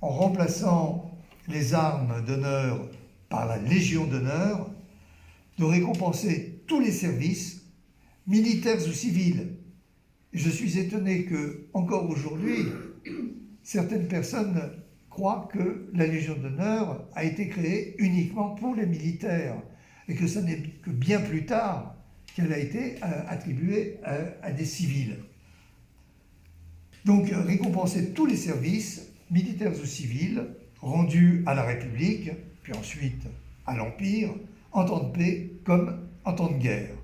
en remplaçant les armes d'honneur par la Légion d'honneur, de récompenser tous les services, militaires ou civils. Et je suis étonné que, encore aujourd'hui, certaines personnes croient que la Légion d'honneur a été créée uniquement pour les militaires et que ce n'est que bien plus tard qu'elle a été attribuée à des civils. Donc, récompenser tous les services, militaires ou civils, rendus à la République, puis ensuite à l'Empire, en temps de paix comme en temps de guerre.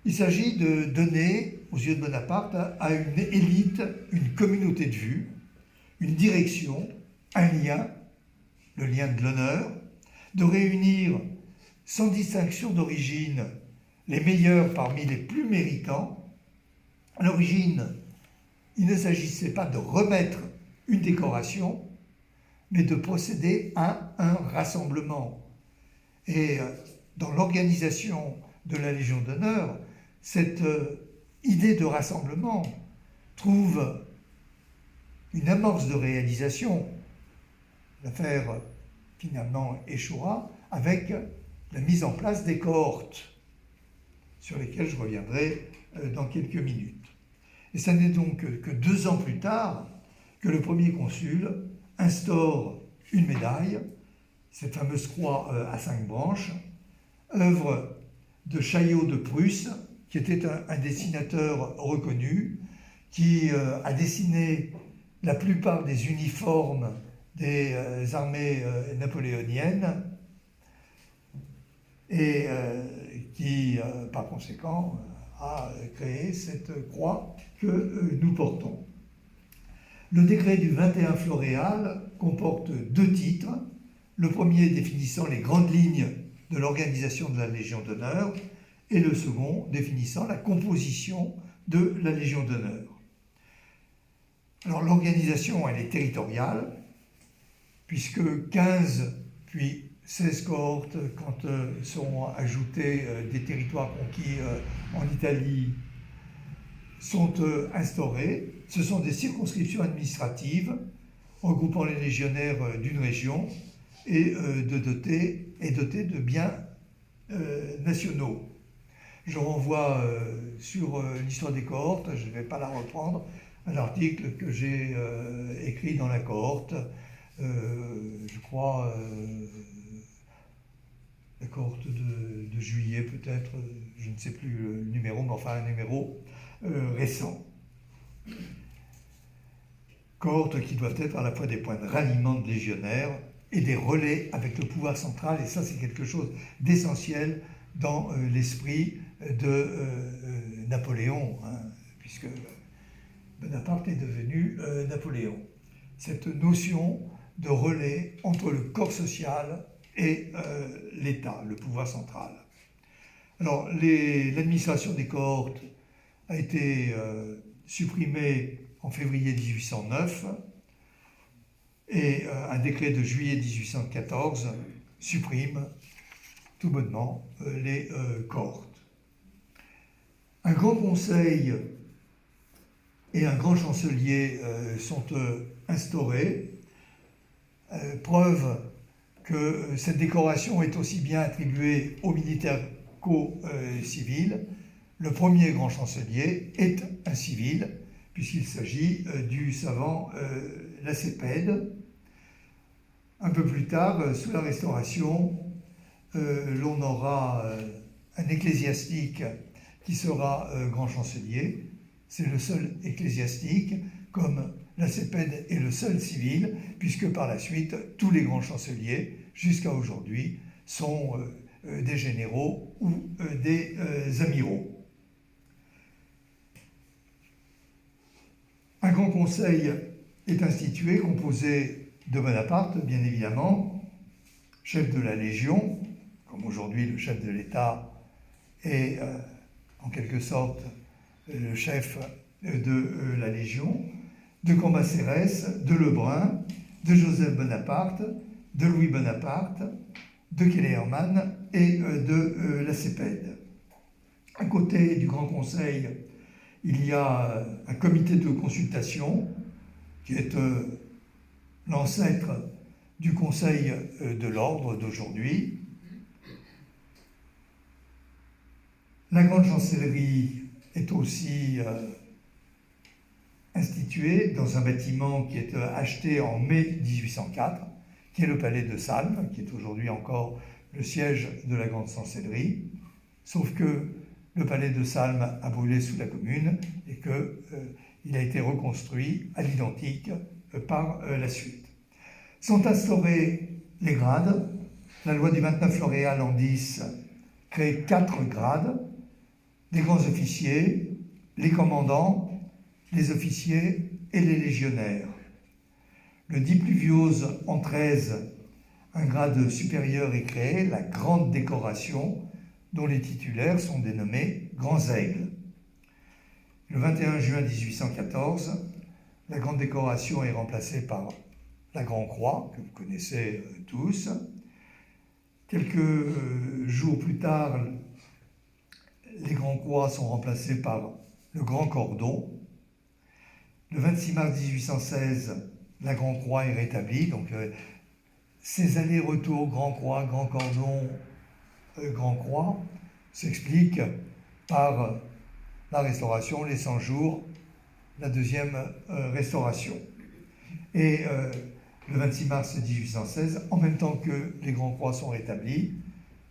Il s'agit de donner, aux yeux de Bonaparte, à une élite une communauté de vue, une direction, un lien, le lien de l'honneur, de réunir sans distinction d'origine les meilleurs parmi les plus méritants. À l'origine, il ne s'agissait pas de remettre une décoration, mais de procéder à un rassemblement. Et dans l'organisation de la Légion d'honneur, cette idée de rassemblement trouve une amorce de réalisation. L'affaire finalement échouera avec la mise en place des cohortes, sur lesquelles je reviendrai dans quelques minutes. Et ce n'est donc que 2 ans plus tard que le premier consul instaure une médaille, cette fameuse croix à 5 branches, œuvre de Chaillot de Prusse, qui était un dessinateur reconnu, qui a dessiné la plupart des uniformes des armées napoléoniennes et qui, par conséquent, a créé cette croix que nous portons. Le décret du 21 Floréal comporte 2 titres. Le premier définissant les grandes lignes de l'organisation de la Légion d'honneur et le second définissant la composition de la Légion d'honneur. Alors l'organisation, elle est territoriale, puisque 15 puis 16 cohortes, quand seront ajoutés des territoires conquis en Italie, sont instaurées. Ce sont des circonscriptions administratives regroupant les légionnaires d'une région et dotées de biens nationaux. Je renvoie sur l'histoire des cohortes, je ne vais pas la reprendre, à l'article que j'ai écrit dans la cohorte, je crois, la cohorte de juillet peut-être, je ne sais plus le numéro, mais enfin un numéro récent. Cohortes qui doivent être à la fois des points de ralliement de légionnaires et des relais avec le pouvoir central, et ça c'est quelque chose d'essentiel dans l'esprit de Napoléon, hein, puisque Bonaparte est devenu Napoléon. Cette notion de relais entre le corps social et l'État, le pouvoir central. Alors, l'administration des cohortes a été supprimée en février 1809 et un décret de juillet 1814 supprime tout bonnement les cohortes. Un grand conseil et un grand chancelier sont instaurés, preuve que cette décoration est aussi bien attribuée aux militaires qu'aux civils. Le premier grand chancelier est un civil, puisqu'il s'agit du savant Lacépède. Un peu plus tard, sous la Restauration, l'on aura un ecclésiastique qui sera grand chancelier. C'est le seul ecclésiastique, comme Lacépède est le seul civil, puisque par la suite, tous les grands chanceliers, jusqu'à aujourd'hui, sont des généraux ou des amiraux. Un grand conseil est institué, composé de Bonaparte, bien évidemment, chef de la Légion, comme aujourd'hui le chef de l'État est en quelque sorte le chef de la Légion, de Cambacérès, de Lebrun, de Joseph Bonaparte, de Louis Bonaparte, de Kellermann et de Lacépède. À côté du Grand Conseil, il y a un comité de consultation qui est l'ancêtre du Conseil de l'Ordre d'aujourd'hui. La grande chancellerie est aussi instituée dans un bâtiment qui est acheté en mai 1804, qui est le palais de Salm, qui est aujourd'hui encore le siège de la grande chancellerie, sauf que le palais de Salm a brûlé sous la Commune et qu'il a été reconstruit à l'identique par la suite. Sont instaurés les grades. La loi du 29 Floréal en 10 crée 4 grades: les grands officiers, les commandants, les officiers et les légionnaires. Le 10 Pluviose en 13, un grade supérieur est créé, la grande décoration, dont les titulaires sont dénommés grands aigles. Le 21 juin 1814, la grande décoration est remplacée par la Grande Croix, que vous connaissez tous. Quelques jours plus tard, les Grands Croix sont remplacés par le Grand Cordon. Le 26 mars 1816, la Grande Croix est rétablie. Donc, ces allers-retours Grand Croix, Grand Cordon, Grand Croix s'expliquent par la Restauration, les 100 jours, la deuxième Restauration. Et le 26 mars 1816, en même temps que les Grands Croix sont rétablis,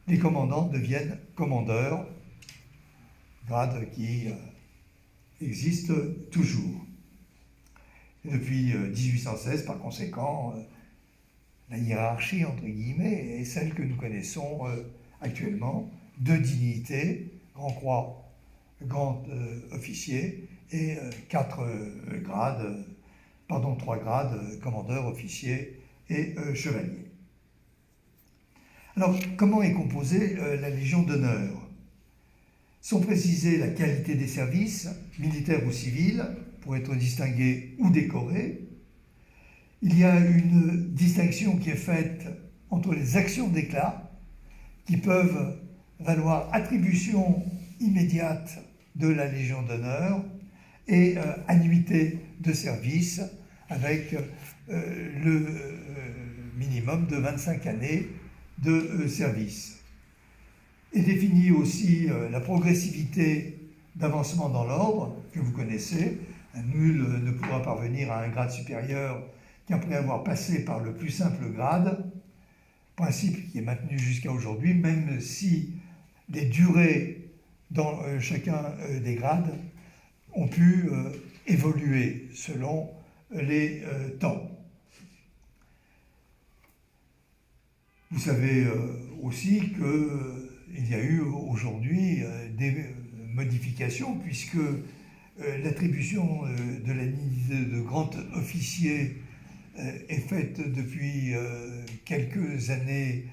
les commandants deviennent commandeurs, grade qui existe toujours. Et depuis 1816, par conséquent, la hiérarchie, entre guillemets, est celle que nous connaissons actuellement: 2 dignités, Grand Croix, Grand Officier, et 3 grades, commandeur, officier et chevalier. Alors, comment est composée la Légion d'honneur? Sont précisées la qualité des services, militaires ou civils, pour être distingués ou décorés. Il y a une distinction qui est faite entre les actions d'éclat, qui peuvent valoir attribution immédiate de la Légion d'honneur, et annuité de service avec le minimum de 25 années de service. Est définie aussi la progressivité d'avancement dans l'ordre, que vous connaissez. Nul ne pourra parvenir à un grade supérieur qu'après avoir passé par le plus simple grade, principe qui est maintenu jusqu'à aujourd'hui, même si les durées dans chacun des grades ont pu évoluer selon les temps. Vous savez aussi qu'il y a eu aujourd'hui des modifications, puisque l'attribution de la dignité de grand officier est faite depuis quelques années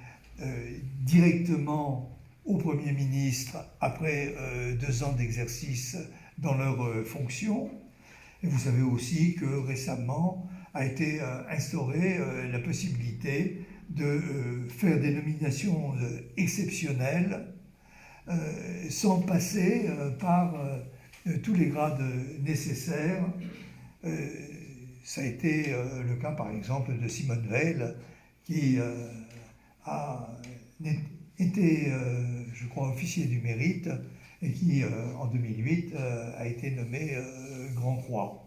directement au Premier ministre après 2 ans d'exercice dans leurs fonctions. Et vous savez aussi que récemment a été instaurée la possibilité de faire des nominations exceptionnelles sans passer par tous les grades nécessaires. Ça a été le cas par exemple de Simone Veil, qui a été, je crois, officier du mérite et qui, en 2008, a été nommé Grand Croix.